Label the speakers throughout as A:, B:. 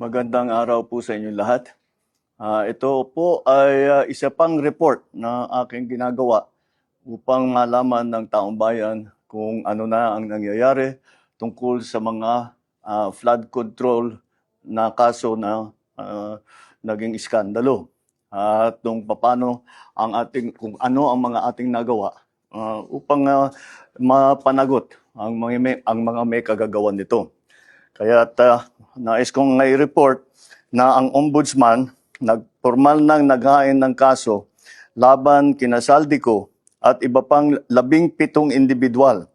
A: Magandang araw po sa inyo lahat. Ito po ay isa pang report na aking ginagawa upang malaman ng taong bayan kung ano na ang nangyayari tungkol sa mga flood control na kaso na naging iskandalo. At kung ano ang mga ating nagawa upang mapanagot ang mga may kagagawan nito. Kaya nais kong i-report na ang ombudsman nagpormal ng naghain ng kaso laban kina Saldico at iba pang 17 individual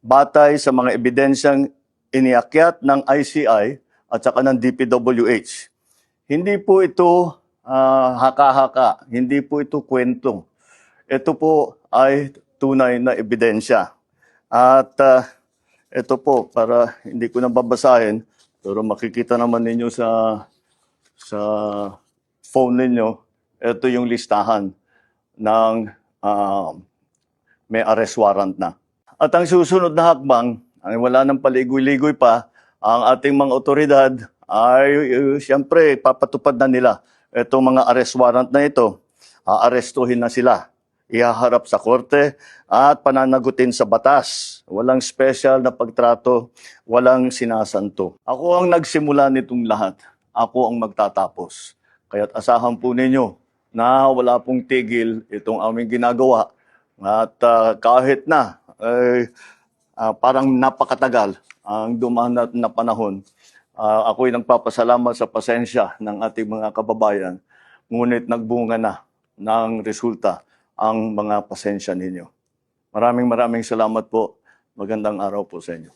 A: batay sa mga ebidensyang iniakyat ng ICI at saka ng DPWH. Hindi po ito haka-haka, hindi po ito kwento. Ito po ay tunay na ebidensya. At ito po, para hindi ko na babasahin, pero makikita naman ninyo sa phone ninyo, ito yung listahan ng may arrest warrant na. At ang susunod na hakbang, ay wala nang paligoy-ligoy pa, ang ating mga otoridad ay siyempre papatupad na nila itong mga arrest warrant na ito. Aarestuhin na sila, ihaharap sa korte at pananagutin sa batas. Walang special na pagtrato, walang sinasanto. Ako ang nagsimula nitong lahat. Ako ang magtatapos. Kaya't asahan po ninyo na wala pong tigil itong aming ginagawa. At kahit na parang napakatagal ang dumaan na panahon, ako'y nagpapasalamat sa pasensya ng ating mga kababayan. Ngunit nagbunga na ng resulta ang mga pasensya ninyo. Maraming salamat po. Magandang araw po sa inyo.